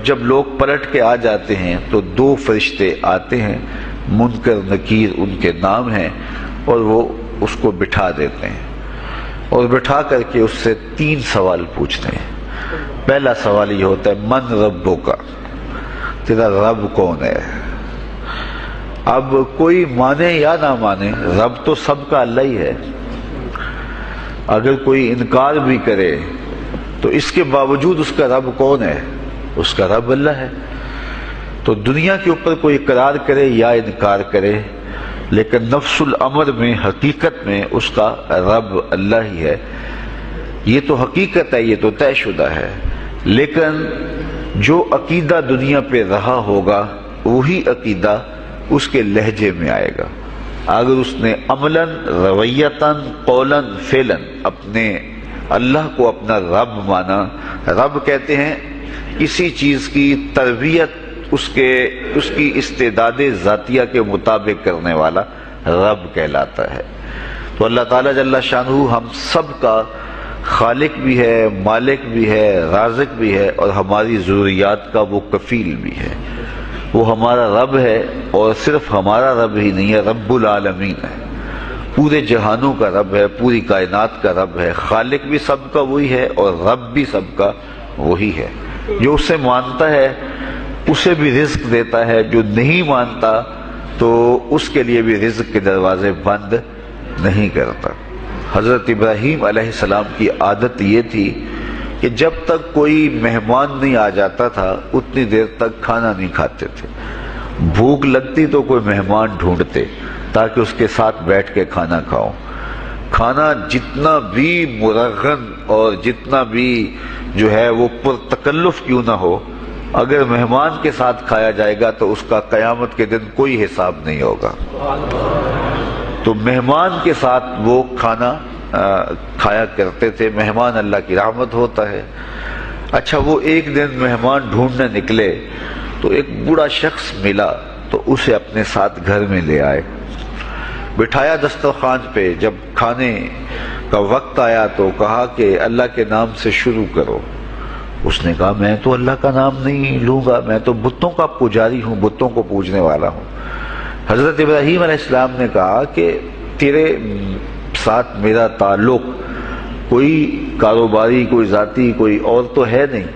جب لوگ پلٹ کے آ جاتے ہیں تو 2 فرشتے آتے ہیں، منکر نکیر ان کے نام ہیں، اور وہ اس کو بٹھا دیتے ہیں اور بٹھا کر کے اس سے 3 سوال پوچھتے ہیں۔ پہلا سوال یہ ہوتا ہے من ربک، تیرا رب کون ہے؟ اب کوئی مانے یا نہ مانے، رب تو سب کا اللہ ہی ہے۔ اگر کوئی انکار بھی کرے تو اس کے باوجود اس کا رب کون ہے؟ اس کا رب اللہ ہے۔ تو دنیا کے اوپر کوئی اقرار کرے یا انکار کرے، لیکن نفس الامر میں، حقیقت میں اس کا رب اللہ ہی ہے۔ یہ تو حقیقت ہے، یہ تو طے شدہ ہے۔ لیکن جو عقیدہ دنیا پہ رہا ہوگا وہی عقیدہ اس کے لہجے میں آئے گا۔ اگر اس نے عملاً، رویتاً، قولاً، فعلاً اپنے اللہ کو اپنا رب مانا، رب کہتے ہیں کسی چیز کی تربیت اس کی استعداد ذاتیہ کے مطابق کرنے والا رب کہلاتا ہے۔ تو اللہ تعالیٰ جل شانہ ہم سب کا خالق بھی ہے، مالک بھی ہے، رازق بھی ہے، اور ہماری ضروریات کا وہ کفیل بھی ہے۔ وہ ہمارا رب ہے، اور صرف ہمارا رب ہی نہیں ہے، رب العالمین ہے، پورے جہانوں کا رب ہے، پوری کائنات کا رب ہے۔ خالق بھی سب کا وہی ہے اور رب بھی سب کا وہی ہے۔ جو اسے مانتا ہے اسے بھی رزق دیتا ہے، جو نہیں مانتا تو اس کے لیے بھی رزق کے دروازے بند نہیں کرتا۔ حضرت ابراہیم علیہ السلام کی عادت یہ تھی کہ جب تک کوئی مہمان نہیں آ جاتا تھا اتنی دیر تک کھانا نہیں کھاتے تھے۔ بھوک لگتی تو کوئی مہمان ڈھونڈتے تاکہ اس کے ساتھ بیٹھ کے کھانا کھاؤ۔ کھانا جتنا بھی مرغن اور جتنا بھی جو ہے وہ پرتکلف کیوں نہ ہو، اگر مہمان کے ساتھ کھایا جائے گا تو اس کا قیامت کے دن کوئی حساب نہیں ہوگا۔ تو مہمان کے ساتھ وہ کھانا کھایا کرتے تھے۔ مہمان اللہ کی رحمت ہوتا ہے۔ اچھا، وہ ایک دن مہمان ڈھونڈنے نکلے تو ایک بوڑھا شخص ملا تو اسے اپنے ساتھ گھر میں لے آئے، بٹھایا دسترخوان پہ۔ جب کھانے کا وقت آیا تو کہا کہ اللہ کے نام سے شروع کرو۔ اس نے کہا میں تو اللہ کا نام نہیں لوں گا، میں تو بتوں کا پجاری ہوں، بتوں کو پوجنے والا ہوں۔ حضرت ابراہیم علیہ السلام نے کہا کہ تیرے ساتھ میرا تعلق کوئی کاروباری، کوئی ذاتی، کوئی اور تو ہے نہیں،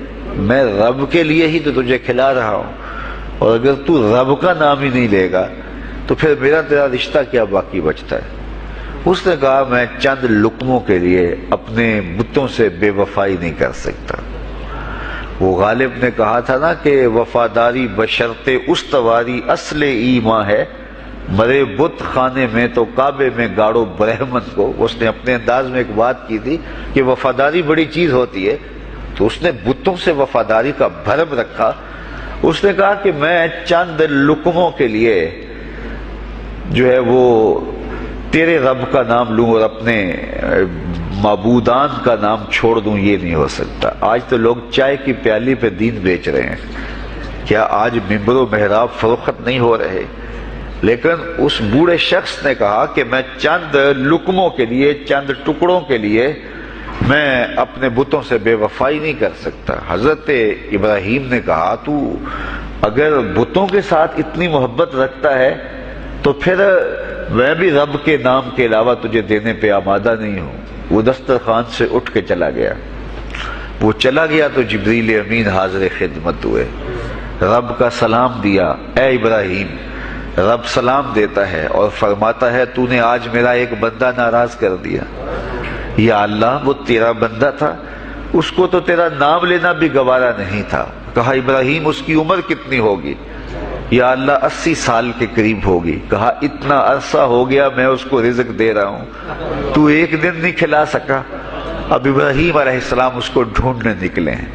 میں رب کے لیے ہی تو تجھے کھلا رہا ہوں، اور اگر تو رب کا نام ہی نہیں لے گا تو پھر میرا تیرا رشتہ کیا باقی بچتا ہے؟ اس نے کہا میں چند لقموں کے لیے اپنے بتوں سے بے وفائی نہیں کر سکتا۔ وہ غالب نے کہا تھا نا کہ وفاداری بشرط استواری اصل ایمان ہے، مرے بت خانے میں تو کعبے میں گاڑو برہمن کو۔ اس نے اپنے انداز میں ایک بات کی تھی کہ وفاداری بڑی چیز ہوتی ہے، تو اس نے بتوں سے وفاداری کا بھرم رکھا۔ اس نے کہا کہ میں چند لقموں کے لیے جو ہے وہ تیرے رب کا نام لوں اور اپنے معبودان کا نام چھوڑ دوں، یہ نہیں ہو سکتا۔ آج تو لوگ چائے کی پیالی پہ دین بیچ رہے ہیں، کیا آج ممبر و محراب فروخت نہیں ہو رہے؟ لیکن اس بوڑھے شخص نے کہا کہ میں چند لقموں کے لیے، چند ٹکڑوں کے لیے میں اپنے بتوں سے بے وفائی نہیں کر سکتا۔ حضرت ابراہیم نے کہا تو اگر بتوں کے ساتھ اتنی محبت رکھتا ہے تو پھر میں بھی رب کے نام کے علاوہ تجھے دینے پہ آمادہ نہیں ہوں۔ وہ دسترخوان سے اٹھ کے چلا گیا۔ وہ چلا گیا تو جبریل امین حاضر خدمت ہوئے، رب کا سلام دیا، اے ابراہیم۔ رب سلام دیتا ہے اور فرماتا ہے تو نے آج میرا ایک بندہ ناراض کر دیا۔ یا اللہ، وہ تیرا بندہ تھا، اس کو تو تیرا نام لینا بھی گوارا نہیں تھا۔ کہا ابراہیم اس کی عمر کتنی ہوگی؟ یا اللہ 80 سال کے قریب ہوگی۔ کہا اتنا عرصہ ہو گیا میں اس کو رزق دے رہا ہوں، تو ایک دن نہیں کھلا سکا؟ اب ابراہیم علیہ السلام اس کو ڈھونڈنے نکلے ہیں۔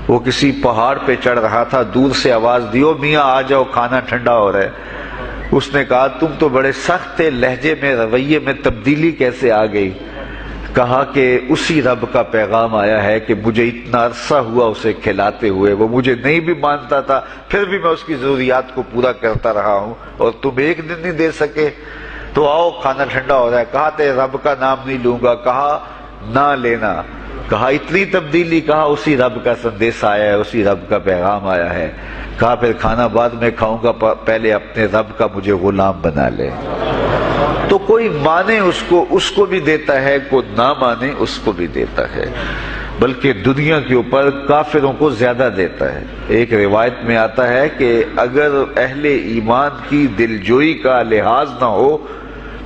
وہ کسی پہاڑ پہ چڑھ رہا تھا، دور سے آواز دیو میاں آ جاؤ، کھانا ٹھنڈا ہو رہا ہے۔ اس نے کہا تم تو بڑے سخت تھے، لہجے میں، رویے میں تبدیلی کیسے آ گئی؟ کہا کہ اسی رب کا پیغام آیا ہے کہ مجھے اتنا عرصہ ہوا اسے کھلاتے ہوئے، وہ مجھے نہیں بھی مانتا تھا، پھر بھی میں اس کی ضروریات کو پورا کرتا رہا ہوں، اور تم ایک دن نہیں دے سکے؟ تو آؤ کھانا ٹھنڈا ہو رہا ہے۔ کہا تے رب کا نام نہیں لوں گا، کہا نہ لینا، کہا اتنی تبدیلی، کہا اسی رب کا سندیش آیا ہے، اسی رب کا پیغام آیا ہے. کہا پھر کھانا بعد میں کھاؤں گا، پہلے اپنے رب کا مجھے غلام بنا لے. تو کوئی مانے اس کو بھی دیتا ہے، کوئی نہ مانے اس کو بھی دیتا ہے، بلکہ دنیا کے اوپر کافروں کو زیادہ دیتا ہے. ایک روایت میں آتا ہے کہ اگر اہل ایمان کی دلجوئی کا لحاظ نہ ہو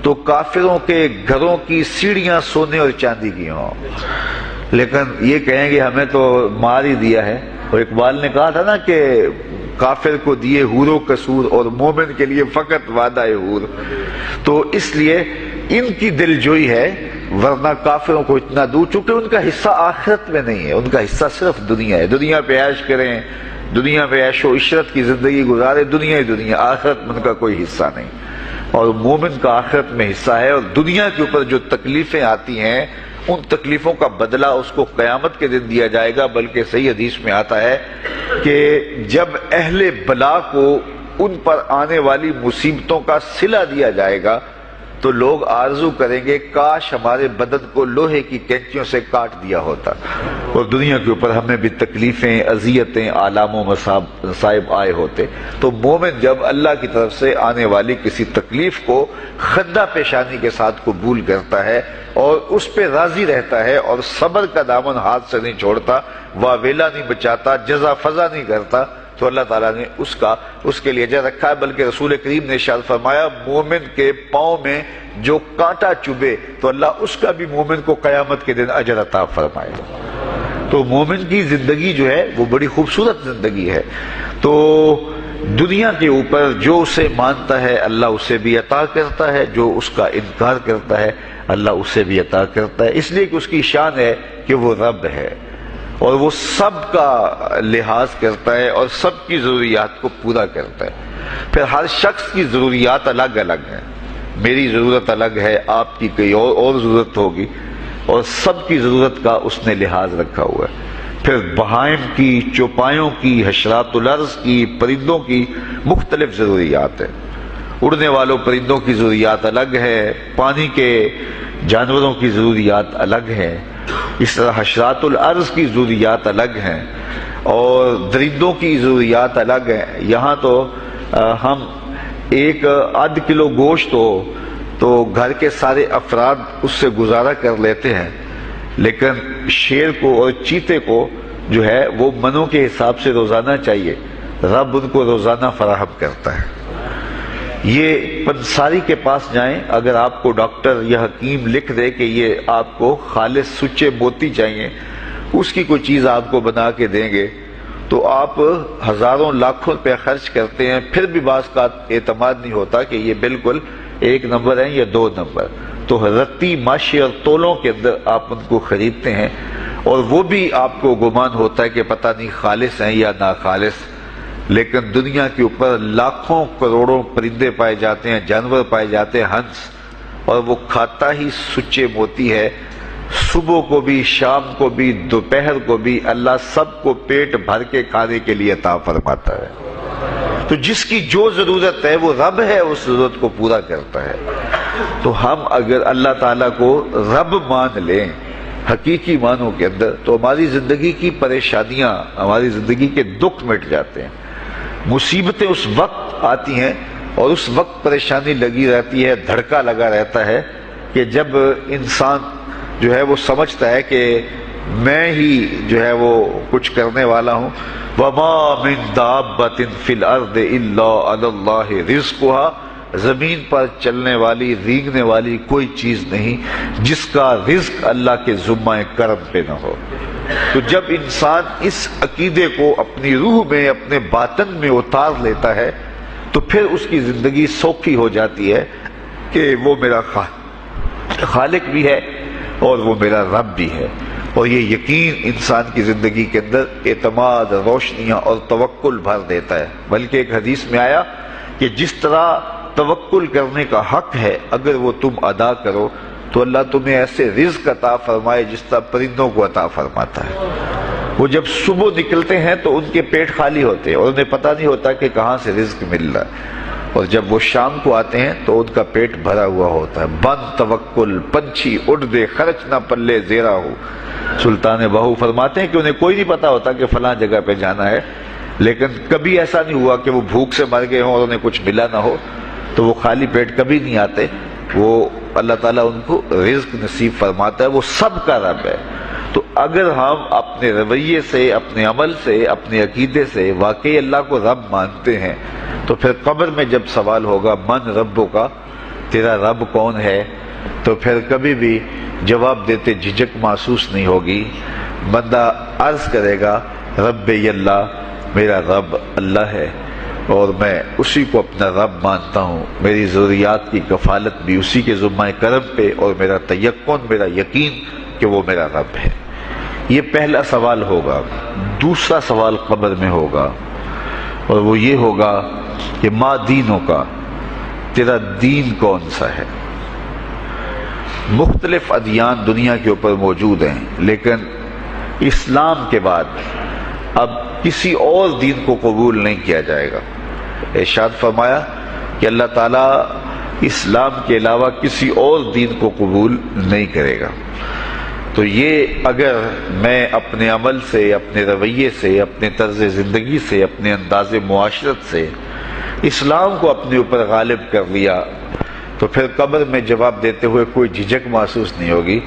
تو کافروں کے گھروں کی سیڑھیاں سونے اور چاندی کی ہوں، لیکن یہ کہیں گے ہمیں تو مار ہی دیا ہے. اور اقبال نے کہا تھا نا کہ کافر کو دیے حور و قصور اور مومن کے لیے فقط وعدہ حور. تو اس لیے ان کی دلجوئی ہے، ورنہ کافروں کو اتنا دور، چونکہ ان کا حصہ آخرت میں نہیں ہے، ان کا حصہ صرف دنیا ہے. دنیا پہ عیش کریں، دنیا پہ عیش و عشرت کی زندگی گزارے، دنیا ہی دنیا، آخرت میں ان کا کوئی حصہ نہیں. اور مومن کا آخرت میں حصہ ہے. اور دنیا کے اوپر جو تکلیفیں آتی ہیں ان تکلیفوں کا بدلہ اس کو قیامت کے دن دیا جائے گا. بلکہ صحیح حدیث میں آتا ہے کہ جب اہل بلا کو ان پر آنے والی مصیبتوں کا صلہ دیا جائے گا تو لوگ آرزو کریں گے کاش ہمارے بدن کو لوہے کی کینچیوں سے کاٹ دیا ہوتا. اور دنیا کے اوپر ہمیں بھی تکلیفیں، اذیتیں، آلام و مصائب آئے ہوتے. تو مومن جب اللہ کی طرف سے آنے والی کسی تکلیف کو خندہ پیشانی کے ساتھ قبول کرتا ہے اور اس پہ راضی رہتا ہے اور صبر کا دامن ہاتھ سے نہیں چھوڑتا، واویلا نہیں بچاتا، جزا فضا نہیں کرتا، تو اللہ تعالیٰ نے اس کے لیے اجر رکھا ہے. بلکہ رسول کریم نے ارشاد فرمایا مومن کے پاؤں میں جو کانٹا چبھے تو اللہ اس کا بھی مومن کو قیامت کے دن اجر عطا فرمائے. تو مومن کی زندگی جو ہے وہ بڑی خوبصورت زندگی ہے. تو دنیا کے اوپر جو اسے مانتا ہے اللہ اسے بھی عطا کرتا ہے، جو اس کا انکار کرتا ہے اللہ اسے بھی عطا کرتا ہے، اس لیے کہ اس کی شان ہے کہ وہ رب ہے اور وہ سب کا لحاظ کرتا ہے اور سب کی ضروریات کو پورا کرتا ہے. پھر ہر شخص کی ضروریات الگ الگ ہیں. میری ضرورت الگ ہے، آپ کی کوئی اور ضرورت ہوگی، اور سب کی ضرورت کا اس نے لحاظ رکھا ہوا ہے. پھر بہائم کی، چوپایوں کی، حشرات الارض کی، پرندوں کی مختلف ضروریات ہیں. اڑنے والوں پرندوں کی ضروریات الگ ہے، پانی کے جانوروں کی ضروریات الگ ہیں، اس طرح حشرات الارض کی ضروریات الگ ہیں اور درندوں کی ضروریات الگ ہیں. یہاں تو ہم ایک آدھ کلو گوشت ہو تو گھر کے سارے افراد اس سے گزارا کر لیتے ہیں، لیکن شیر کو اور چیتے کو جو ہے وہ منوں کے حساب سے روزانہ چاہیے. رب ان کو روزانہ فراہم کرتا ہے. یہ پنساری کے پاس جائیں، اگر آپ کو ڈاکٹر یا حکیم لکھ دے کہ یہ آپ کو خالص سچے موتی چاہیے، اس کی کوئی چیز آپ کو بنا کے دیں گے تو آپ ہزاروں لاکھوں روپے خرچ کرتے ہیں، پھر بھی بعض کا اعتماد نہیں ہوتا کہ یہ بالکل 1 نمبر ہیں یا 2 نمبر. تو رتی ماشی اور تولوں کے اندر آپ ان کو خریدتے ہیں اور وہ بھی آپ کو گمان ہوتا ہے کہ پتہ نہیں خالص ہیں یا ناخالص. لیکن دنیا کے اوپر لاکھوں کروڑوں پرندے پائے جاتے ہیں، جانور پائے جاتے ہیں، ہنس، اور وہ کھاتا ہی سچے موتی ہے. صبح کو بھی، شام کو بھی، دوپہر کو بھی اللہ سب کو پیٹ بھر کے کھانے کے لیے عطا فرماتا ہے. تو جس کی جو ضرورت ہے وہ رب ہے، اس ضرورت کو پورا کرتا ہے. تو ہم اگر اللہ تعالیٰ کو رب مان لیں حقیقی معنوں کے اندر تو ہماری زندگی کی پریشانیاں، ہماری زندگی کے دکھ مٹ جاتے ہیں. مصیبتیں اس وقت آتی ہیں اور اس وقت پریشانی لگی رہتی ہے، دھڑکا لگا رہتا ہے کہ جب انسان جو ہے وہ سمجھتا ہے کہ میں ہی جو ہے وہ کچھ کرنے والا ہوں. وَمَا مِن دَابَّةٍ فِي الْأَرْضِ إِلَّا عَلَى اللَّهِ رِزْقُهَا، زمین پر چلنے والی، رینگنے والی کوئی چیز نہیں جس کا رزق اللہ کے ذمہ کرم پہ نہ ہو. تو جب انسان اس عقیدے کو اپنی روح میں، اپنے باطن میں اتار لیتا ہے تو پھر اس کی زندگی سوکھی ہو جاتی ہے کہ وہ میرا خالق بھی ہے اور وہ میرا رب بھی ہے. اور یہ یقین انسان کی زندگی کے اندر اعتماد، روشنیاں اور توکل بھر دیتا ہے. بلکہ ایک حدیث میں آیا کہ جس طرح توکل کرنے کا حق ہے اگر وہ تم ادا کرو تو اللہ تمہیں ایسے رزق عطا فرمائے جس طرح پرندوں کو عطا فرماتا ہے. وہ جب صبح نکلتے ہیں تو ان کے پیٹ خالی ہوتے ہیں اور انہیں پتہ نہیں ہوتا کہ کہاں سے رزق مل رہا ہے، اور جب وہ شام کو آتے ہیں تو ان کا پیٹ بھرا ہوا ہوتا ہے. بند توکل، پنچھی اڑ دے خرچ نہ پلے زیرا ہو. سلطان باہو فرماتے ہیں کہ انہیں کوئی نہیں پتا ہوتا کہ فلاں جگہ پہ جانا ہے، لیکن کبھی ایسا نہیں ہوا کہ وہ بھوک سے مر گئے ہوں اور انہیں کچھ ملا نہ ہو، تو وہ خالی پیٹ کبھی نہیں آتے، وہ اللہ تعالیٰ ان کو رزق نصیب فرماتا ہے، وہ سب کا رب ہے۔ تو اگر ہم اپنے رویے سے، اپنے عمل سے، اپنے عقیدے سے واقعی اللہ کو رب مانتے ہیں، تو پھر قبر میں جب سوال ہوگا من ربوں کا، تیرا رب کون ہے، تو پھر کبھی بھی جواب دیتے جھجک محسوس نہیں ہوگی۔ بندہ عرض کرے گا رب اللہ، میرا رب اللہ ہے اور میں اسی کو اپنا رب مانتا ہوں، میری ضروریات کی کفالت بھی اسی کے ذمہ کرم پہ، اور میرا تیقن، میرا یقین کہ وہ میرا رب ہے۔ یہ پہلا سوال ہوگا۔ دوسرا سوال قبر میں ہوگا، اور وہ یہ ہوگا کہ ما دینوں کا، تیرا دین کون سا ہے؟ مختلف ادیان دنیا کے اوپر موجود ہیں، لیکن اسلام کے بعد اب کسی اور دین کو قبول نہیں کیا جائے گا۔ ارشاد فرمایا کہ اللہ تعالیٰ اسلام کے علاوہ کسی اور دین کو قبول نہیں کرے گا۔ تو یہ اگر میں اپنے عمل سے، اپنے رویے سے، اپنے طرز زندگی سے، اپنے انداز معاشرت سے اسلام کو اپنے اوپر غالب کر لیا، تو پھر قبر میں جواب دیتے ہوئے کوئی جھجک محسوس نہیں ہوگی۔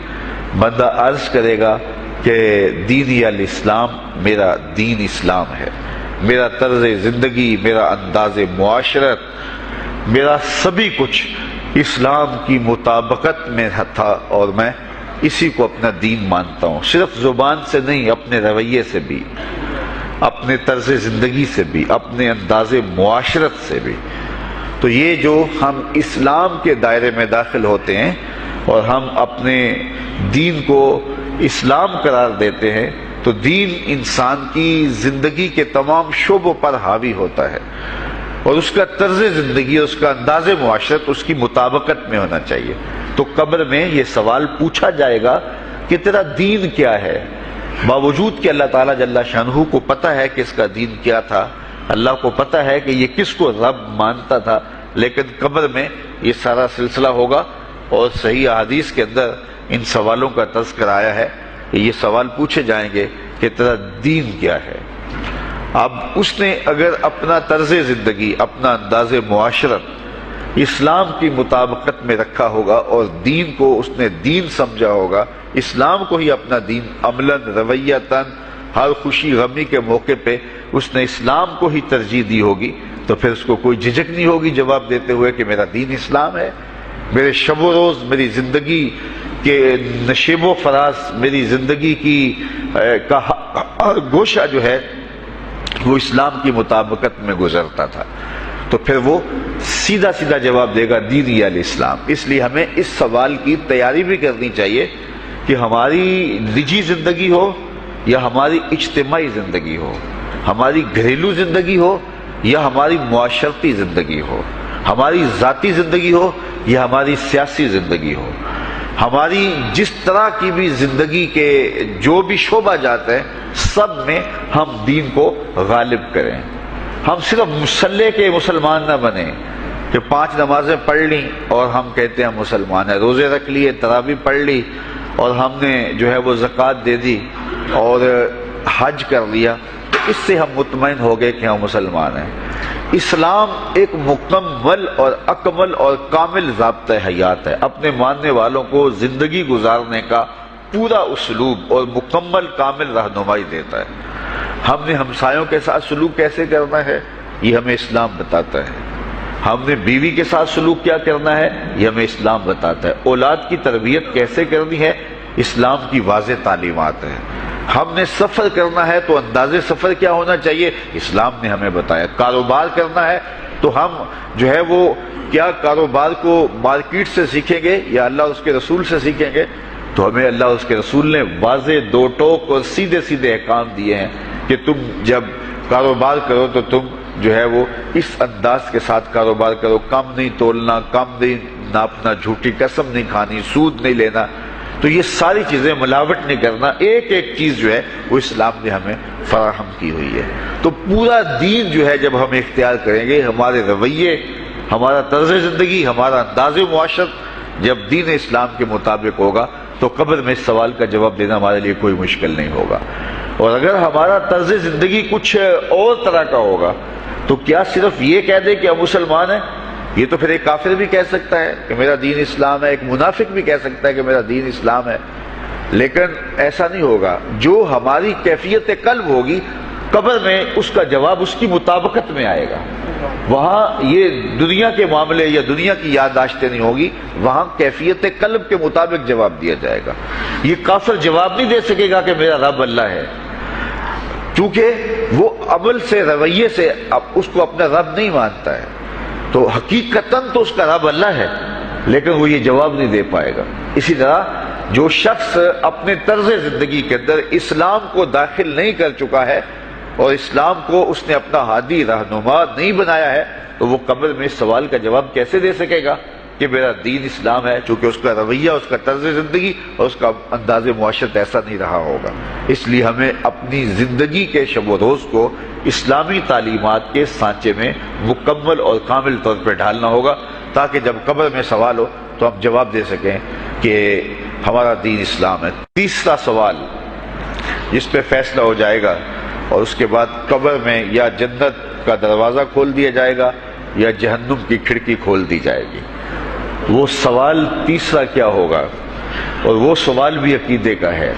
بندہ عرض کرے گا کہ دینی الاسلام، میرا دین اسلام ہے، میرا طرز زندگی، میرا انداز معاشرت، میرا سبھی کچھ اسلام کی مطابقت میں تھا، اور میں اسی کو اپنا دین مانتا ہوں، صرف زبان سے نہیں، اپنے رویے سے بھی، اپنے طرز زندگی سے بھی، اپنے انداز معاشرت سے بھی۔ تو یہ جو ہم اسلام کے دائرے میں داخل ہوتے ہیں اور ہم اپنے دین کو اسلام قرار دیتے ہیں، تو دین انسان کی زندگی کے تمام شعبوں پر حاوی ہوتا ہے، اور اس کا طرز زندگی، اس کا انداز معاشرت اس کی مطابقت میں ہونا چاہیے۔ تو قبر میں یہ سوال پوچھا جائے گا کہ تیرا دین کیا ہے، باوجود کہ اللہ تعالیٰ جل شانہ کو پتہ ہے کہ اس کا دین کیا تھا، اللہ کو پتہ ہے کہ یہ کس کو رب مانتا تھا، لیکن قبر میں یہ سارا سلسلہ ہوگا، اور صحیح احادیث کے اندر ان سوالوں کا تذکر آیا ہے کہ یہ سوال پوچھے جائیں گے کہ تیرا دین کیا ہے۔ اب اس نے اگر اپنا طرز زندگی، اپنا انداز معاشرت اسلام کی مطابقت میں رکھا ہوگا، اور دین کو اس نے دین سمجھا ہوگا، اسلام کو ہی اپنا دین، عملاً، رویتاً، ہر خوشی غمی کے موقع پہ اس نے اسلام کو ہی ترجیح دی ہوگی، تو پھر اس کو کوئی جھجک نہیں ہوگی جواب دیتے ہوئے کہ میرا دین اسلام ہے، میرے شب و روز، میری زندگی کے نشیب و فراز، میری زندگی کی کا گوشہ جو ہے وہ اسلام کی مطابقت میں گزرتا تھا۔ تو پھر وہ سیدھا سیدھا جواب دے گا دینی الاسلام۔ اس لیے ہمیں اس سوال کی تیاری بھی کرنی چاہیے کہ ہماری نجی زندگی ہو یا ہماری اجتماعی زندگی ہو، ہماری گھریلو زندگی ہو یا ہماری معاشرتی زندگی ہو، ہماری ذاتی زندگی ہو یا ہماری سیاسی زندگی ہو، ہماری جس طرح کی بھی زندگی کے جو بھی شعبہ جات ہیں، سب میں ہم دین کو غالب کریں۔ ہم صرف مسلح کے مسلمان نہ بنیں کہ 5 نمازیں پڑھ لیں اور ہم کہتے ہیں مسلمان ہیں، روزے رکھ لیے، تراویح پڑھ لی، اور ہم نے جو ہے وہ زکوٰۃ دے دی اور حج کر لیا، تو اس سے ہم مطمئن ہو گئے کہ ہم مسلمان ہیں۔ اسلام ایک مکمل اور اکمل اور کامل ضابطۂ حیات ہے، اپنے ماننے والوں کو زندگی گزارنے کا پورا اسلوب اور مکمل کامل رہنمائی دیتا ہے۔ ہم نے ہمسایوں کے ساتھ سلوک کیسے کرنا ہے، یہ ہمیں اسلام بتاتا ہے۔ ہم نے بیوی کے ساتھ سلوک کیا کرنا ہے، یہ ہمیں اسلام بتاتا ہے۔ اولاد کی تربیت کیسے کرنی ہے، اسلام کی واضح تعلیمات ہیں۔ ہم نے سفر کرنا ہے تو انداز سفر کیا ہونا چاہیے، اسلام نے ہمیں بتایا۔ کاروبار کرنا ہے تو ہم جو ہے وہ کیا کاروبار کو مارکیٹ سے سیکھیں گے یا اللہ اس کے رسول سے سیکھیں گے، تو ہمیں اللہ اس کے رسول نے واضح 2 ٹوک اور سیدھے سیدھے احکام دیے ہیں کہ تم جب کاروبار کرو تو تم جو ہے وہ اس انداز کے ساتھ کاروبار کرو، کم نہیں تولنا، کم نہیں ناپنا، جھوٹی قسم نہیں کھانی، سود نہیں لینا۔ تو یہ ساری چیزیں، ملاوٹ نہیں کرنا، ایک ایک چیز جو ہے وہ اسلام نے ہمیں فراہم کی ہوئی ہے۔ تو پورا دین جو ہے جب ہم اختیار کریں گے، ہمارے رویے، ہمارا طرز زندگی، ہمارا انداز معاشرت جب دین اسلام کے مطابق ہوگا، تو قبر میں اس سوال کا جواب دینا ہمارے لیے کوئی مشکل نہیں ہوگا۔ اور اگر ہمارا طرز زندگی کچھ اور طرح کا ہوگا تو کیا صرف یہ کہہ دے کہ ہم مسلمان ہیں؟ یہ تو پھر ایک کافر بھی کہہ سکتا ہے کہ میرا دین اسلام ہے، ایک منافق بھی کہہ سکتا ہے کہ میرا دین اسلام ہے، لیکن ایسا نہیں ہوگا۔ جو ہماری کیفیت قلب ہوگی قبر میں اس کا جواب اس کی مطابقت میں آئے گا۔ وہاں یہ دنیا کے معاملے یا دنیا کی یادداشتیں نہیں ہوگی، وہاں کیفیت قلب کے مطابق جواب دیا جائے گا۔ یہ کافر جواب نہیں دے سکے گا کہ میرا رب اللہ ہے، کیونکہ وہ عمل سے، رویے سے اس کو اپنا رب نہیں مانتا ہے، تو حقیقتاً تو اس کا رب اللہ ہے، لیکن وہ یہ جواب نہیں دے پائے گا۔ اسی طرح جو شخص اپنے طرز زندگی کے اندر اسلام کو داخل نہیں کر چکا ہے اور اسلام کو اس نے اپنا ہادی رہنما نہیں بنایا ہے، تو وہ قبر میں اس سوال کا جواب کیسے دے سکے گا کہ میرا دین اسلام ہے، چونکہ اس کا رویہ، اس کا طرز زندگی اور اس کا انداز معاشرت ایسا نہیں رہا ہوگا۔ اس لیے ہمیں اپنی زندگی کے شب و روز کو اسلامی تعلیمات کے سانچے میں مکمل اور کامل طور پہ ڈھالنا ہوگا، تاکہ جب قبر میں سوال ہو تو ہم جواب دے سکیں کہ ہمارا دین اسلام ہے۔ تیسرا سوال جس پہ فیصلہ ہو جائے گا، اور اس کے بعد قبر میں یا جنت کا دروازہ کھول دیا جائے گا یا جہنم کی کھڑکی کھول دی جائے گی، وہ سوال تیسرا کیا ہوگا؟ اور وہ سوال بھی عقیدے کا ہے،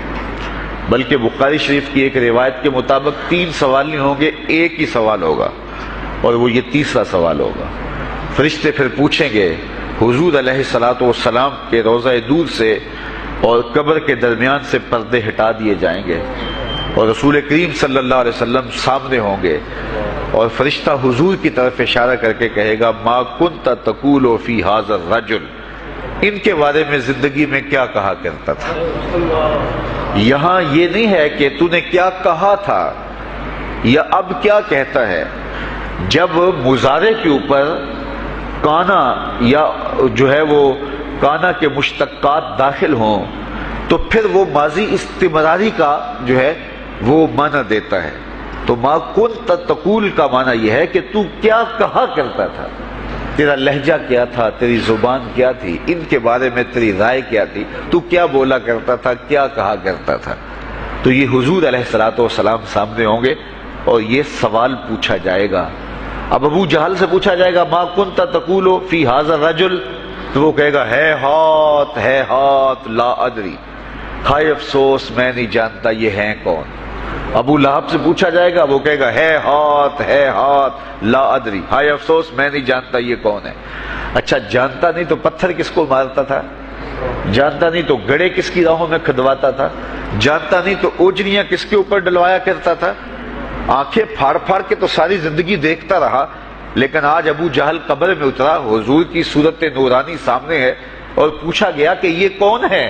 بلکہ بخاری شریف کی ایک روایت کے مطابق 3 سوال نہیں ہوں گے، ایک ہی سوال ہوگا، اور وہ یہ تیسرا سوال ہوگا۔ فرشتے پھر پوچھیں گے حضور علیہ الصلوۃ والسلام کے روضہ دور سے اور قبر کے درمیان سے پردے ہٹا دیے جائیں گے، اور رسول کریم صلی اللہ علیہ وسلم سامنے ہوں گے، اور فرشتہ حضور کی طرف اشارہ کر کے کہے گا ما کنت تقول فی ھذا الرجل، ان کے بارے میں زندگی میں کیا کہا کرتا تھا۔ یہاں یہ نہیں ہے کہ تو نے کیا کہا تھا یا اب کیا کہتا ہے۔ جب مضارع کے اوپر کانا یا جو ہے وہ کانا کے مشتقات داخل ہوں تو پھر وہ ماضی استمراری کا جو ہے وہ معنی دیتا ہے۔ تو ما کنت تقول کا معنی یہ ہے کہ تو کیا کہا کرتا تھا، تیرا لہجہ کیا تھا، تیری زبان کیا تھی، ان کے بارے میں تیری رائے کیا تھی، تو کیا بولا کرتا تھا، کیا کہا کرتا تھا۔ تو یہ حضور علیہ الصلوۃ والسلام سامنے ہوں گے اور یہ سوال پوچھا جائے گا۔ اب ابو جہل سے پوچھا جائے گا ما کنت تقول فی ھذا الرجل، تو وہ کہے گا ہے ہاتھ لا ادری، ہائے افسوس میں نہیں جانتا یہ ہیں کون۔ ابو لہب سے پوچھا جائے گا، وہ کہے گا ہے ہاتھ لا ادری، ہائے افسوس میں نہیں جانتا یہ کون ہے۔ اچھا جانتا نہیں تو پتھر کس کو مارتا تھا، جانتا نہیں تو گڑے کس کی راہوں میں کھدواتا تھا، جانتا نہیں تو اوجریاں کس کے اوپر ڈلوایا کرتا تھا۔ آنکھیں پھاڑ پھاڑ کے تو ساری زندگی دیکھتا رہا، لیکن آج ابو جہل قبر میں اترا، حضور کی صورت نورانی سامنے ہے، اور پوچھا گیا کہ یہ کون ہے،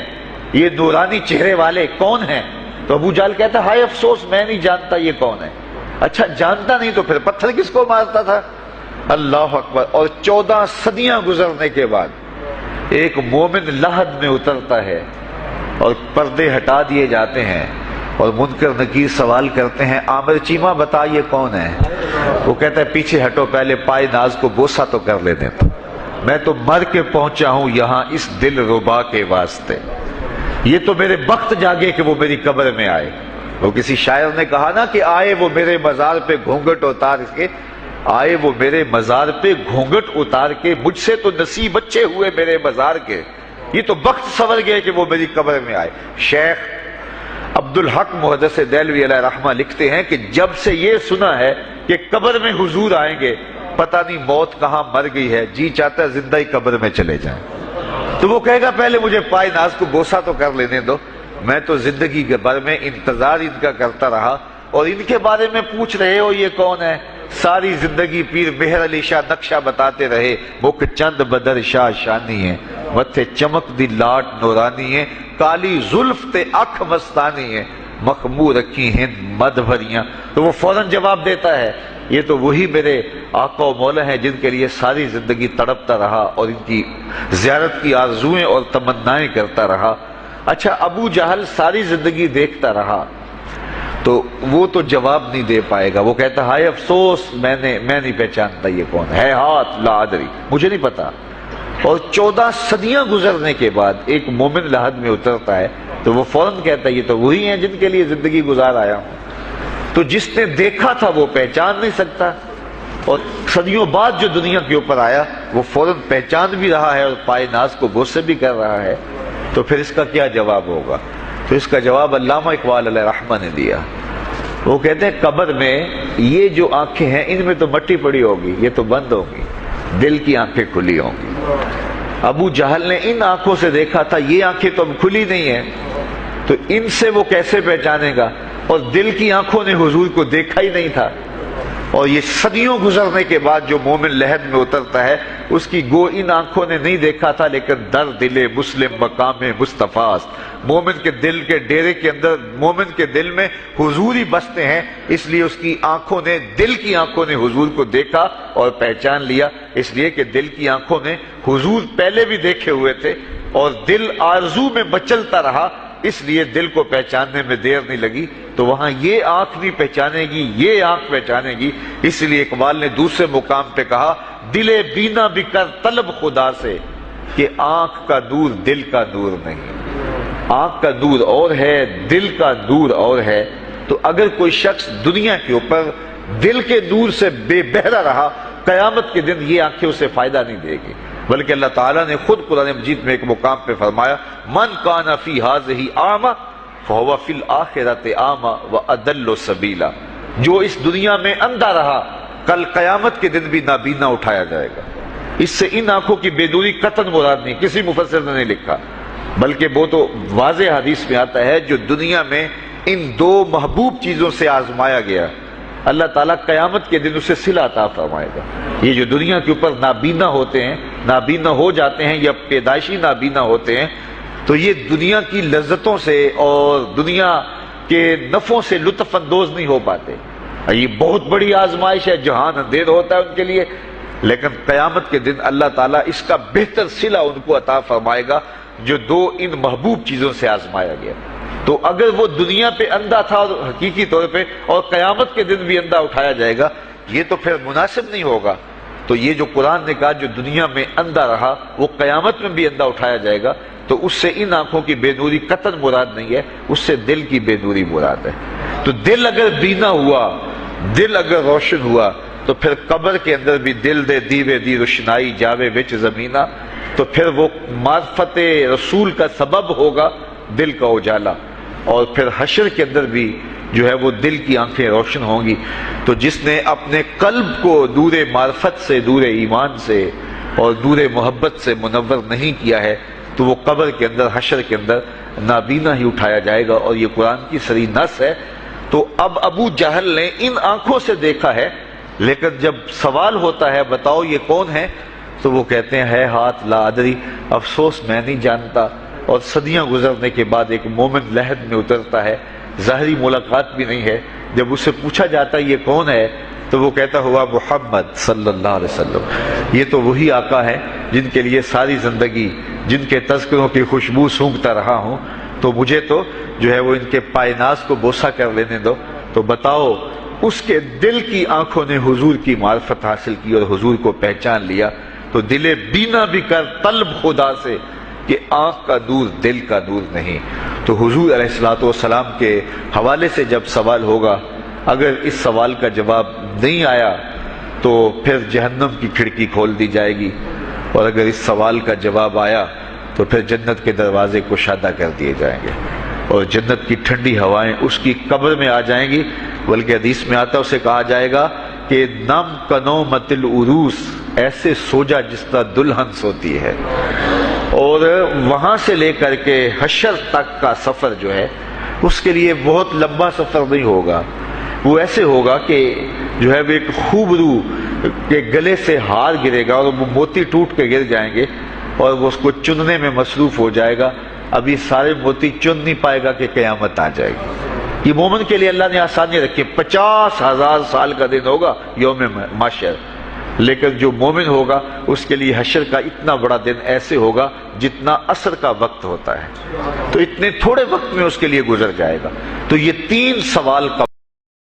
یہ نورانی چہرے والے کون ہیں؟ تو ابو جہل کہتا ہے ہائے افسوس میں نہیں جانتا یہ کون ہے۔ اچھا جانتا نہیں تو پھر پتھر کس کو مارتا تھا؟ اللہ اکبر۔ اور 14 صدیاں گزرنے کے بعد ایک مومن لحد میں اترتا ہے اور پردے ہٹا دیے جاتے ہیں، اور منکر نکیر سوال کرتے ہیں عامر چیمہ بتا یہ کون ہے؟ وہ کہتا ہے پیچھے ہٹو، پہلے پائے ناز کو بوسہ تو کر لینے دو، میں تو مر کے پہنچا ہوں یہاں اس دل ربا کے واسطے، یہ تو میرے بخت جاگے کہ وہ میری قبر میں آئے۔ وہ کسی شاعر نے کہا نا کہ آئے وہ میرے مزار پہ گھونگھٹ اتار کے، آئے وہ میرے مزار پہ گھونگھٹ اتار کے، مجھ سے تو نصیب اچھے ہوئے میرے مزار کے، یہ تو بخت سنور گئے کہ وہ میری قبر میں آئے۔ شیخ عبدالحق محدث دہلوی علیہ رحمہ لکھتے ہیں کہ جب سے یہ سنا ہے کہ قبر میں حضور آئیں گے، پتہ نہیں موت کہاں مر گئی ہے، جی چاہتا ہے زندہ ہی قبر میں چلے جائیں۔ تو وہ کہے گا پہلے مجھے پائے ناز کو بوسہ تو کر لینے دو، میں تو زندگی کے بھر میں انتظار ان کا کرتا رہا، اور ان کے بارے میں پوچھ رہے ہو یہ کون ہے؟ ساری زندگی پیر مہر علی شاہ نقشہ بتاتے رہے، مکھ چند بدر شاہ شانی ہے، متھے چمک دی لاٹ نورانی ہے، کالی زلف تے اکھ مستانی ہے، مخمور رکھی ہند مد بھریاں۔ تو وہ فوراً جواب دیتا ہے یہ تو وہی میرے آقا و مولا ہیں جن کے لیے ساری زندگی تڑپتا رہا اور ان کی زیارت کی آرزوئیں اور تمنائیں کرتا رہا۔ اچھا ابو جہل ساری زندگی دیکھتا رہا تو وہ تو جواب نہیں دے پائے گا، وہ کہتا ہائے افسوس میں نہیں پہچانتا یہ کون ہے، ہاتھ لا ادری، مجھے نہیں پتا۔ اور 14 صدیاں گزرنے کے بعد ایک مومن لحد میں اترتا ہے تو وہ فوراً کہتا ہے یہ تو وہی ہیں جن کے لیے زندگی گزار آیا ہوں۔ تو جس نے دیکھا تھا وہ پہچان نہیں سکتا، اور صدیوں بعد جو دنیا کے اوپر آیا وہ فوراً پہچان بھی رہا ہے اور پائے ناز کو بوسے بھی کر رہا ہے۔ تو پھر اس کا کیا جواب ہوگا؟ تو اس کا جواب علامہ اقبال علیہ رحمہ نے دیا۔ وہ کہتے ہیں قبر میں یہ جو آنکھیں ہیں ان میں تو مٹی پڑی ہوگی، یہ تو بند ہوگی، دل کی آنکھیں کھلی ہوں گی۔ ابو جہل نے ان آنکھوں سے دیکھا تھا، یہ آنکھیں تو اب کھلی نہیں ہیں، تو ان سے وہ کیسے پہچانے گا؟ اور دل کی آنکھوں نے حضور کو دیکھا ہی نہیں تھا۔ اور یہ صدیوں گزرنے کے بعد جو مومن لحد میں اترتا ہے اس کی گو ان آنکھوں نے نہیں دیکھا تھا، لیکن در دل مسلم مقام مصطفیٰ است، مومن کے دل کے ڈیرے کے اندر مومن کے دل میں حضور ہی بستے ہیں، اس لیے اس کی آنکھوں نے، دل کی آنکھوں نے حضور کو دیکھا اور پہچان لیا، اس لیے کہ دل کی آنکھوں نے حضور پہلے بھی دیکھے ہوئے تھے اور دل آرزو میں مچلتا رہا، اس لیے دل کو پہچاننے میں دیر نہیں لگی۔ تو وہاں یہ آنکھ نہیں پہچانے گی، یہ آنکھ پہچانے گی، اس لیے اقبال نے دوسرے مقام پہ کہا دل بینا بھی کر طلب خدا سے کہ آنکھ کا نور دل کا نور نہیں۔ آنکھ کا نور اور ہے، دل کا نور اور ہے۔ تو اگر کوئی شخص دنیا کے اوپر دل کے نور سے بے بہرا رہا، قیامت کے دن یہ آنکھیں اسے فائدہ نہیں دے گی، بلکہ اللہ تعالیٰ نے خود قرآن مجید میں ایک مقام پہ فرمایا من کان فی ہذہ اعمی فہو فی الآخرۃ اعمی واضل سبیلا، جو اس دنیا میں اندھا رہا کل قیامت کے دن بھی نابینا اٹھایا جائے گا۔ اس سے ان آنکھوں کی بے نوری قطعاً مراد نہیں، کسی مفسر نے نہیں لکھا، بلکہ وہ تو واضح حدیث میں آتا ہے جو دنیا میں ان دو محبوب چیزوں سے آزمایا گیا، اللہ تعالیٰ قیامت کے دن اسے صلہ عطا فرمائے گا۔ یہ جو دنیا کے اوپر نابینا ہوتے ہیں، نابینا ہو جاتے ہیں یا پیدائشی نابینا ہوتے ہیں، تو یہ دنیا کی لذتوں سے اور دنیا کے نفعوں سے لطف اندوز نہیں ہو پاتے۔ یہ بہت بڑی آزمائش ہے، جہان اندھیر ہوتا ہے ان کے لیے، لیکن قیامت کے دن اللہ تعالیٰ اس کا بہتر صلہ ان کو عطا فرمائے گا جو دو ان محبوب چیزوں سے آزمایا گیا۔ تو اگر وہ دنیا پہ اندھا تھا اور حقیقی طور پہ، اور قیامت کے دن بھی اندھا اٹھایا جائے گا، یہ تو پھر مناسب نہیں ہوگا۔ تو یہ جو قرآن نے کہا جو دنیا میں اندھا رہا وہ قیامت میں بھی اندھا اٹھایا جائے گا، تو اس سے ان آنکھوں کی بے نوری قطعاً مراد نہیں ہے، اس سے دل کی بے نوری مراد ہے۔ تو دل اگر بینا ہوا، دل اگر روشن ہوا، تو پھر قبر کے اندر بھی دل دے دیوے دی روشنائی جاوے وچ زمینہ، تو پھر وہ معرفت رسول کا سبب ہوگا دل کا اجالا، اور پھر حشر کے اندر بھی جو ہے وہ دل کی آنکھیں روشن ہوں گی۔ تو جس نے اپنے قلب کو نور معرفت سے، نور ایمان سے اور نور محبت سے منور نہیں کیا ہے، تو وہ قبر کے اندر، حشر کے اندر نابینا ہی اٹھایا جائے گا، اور یہ قرآن کی صریح نص ہے۔ تو اب ابو جہل نے ان آنکھوں سے دیکھا ہے، لیکن جب سوال ہوتا ہے بتاؤ یہ کون ہے، تو وہ کہتے ہیں ہے ہاتھ لا ادری، افسوس میں نہیں جانتا۔ اور صدیاں گزرنے کے بعد ایک مومن لحد میں اترتا ہے، ظاہری ملاقات بھی نہیں ہے، جب اسے پوچھا جاتا ہے یہ کون ہے، تو وہ کہتا ہوا محمد صلی اللہ علیہ وسلم، یہ تو وہی آقا ہے جن کے لیے ساری زندگی، جن کے تذکروں کی خوشبو سونگھتا رہا ہوں، تو مجھے تو جو ہے وہ ان کے پائے ناز کو بوسہ کر لینے دو۔ تو بتاؤ اس کے دل کی آنکھوں نے حضور کی معرفت حاصل کی اور حضور کو پہچان لیا، تو دل بینا بھی کر طلب خدا سے کہ آنکھ کا نور دل کا نور نہیں۔ تو حضور علیہ الصلوۃ والسلام کے حوالے سے جب سوال ہوگا، اگر اس سوال کا جواب نہیں آیا تو پھر جہنم کی کھڑکی کھول دی جائے گی، اور اگر اس سوال کا جواب آیا تو پھر جنت کے دروازے کشادہ کر دیے جائیں گے، اور جنت کی ٹھنڈی ہوائیں اس کی قبر میں آ جائیں گی۔ بلکہ حدیث میں آتا ہے اسے کہا جائے گا کہ نم کنومت العروس، ایسے سو جا جس طرح دلہن سوتی ہے۔ اور وہاں سے لے کر کے حشر تک کا سفر جو ہے اس کے لیے بہت لمبا سفر نہیں ہوگا، وہ ایسے ہوگا کہ جو ہے وہ ایک خوبرو کے گلے سے ہار گرے گا اور وہ موتی ٹوٹ کے گر جائیں گے، اور وہ اس کو چننے میں مصروف ہو جائے گا۔ ابھی سارے موتی چن نہیں پائے گا کہ قیامت آ جائے گی۔ یہ مومن کے لیے اللہ نے آسانی رکھی، 50,000 سال کا دن ہوگا یوم محشر، لیکن جو مومن ہوگا اس کے لیے حشر کا اتنا بڑا دن ایسے ہوگا جتنا عصر کا وقت ہوتا ہے، تو اتنے تھوڑے وقت میں اس کے لیے گزر جائے گا۔ تو یہ 3 سوال کا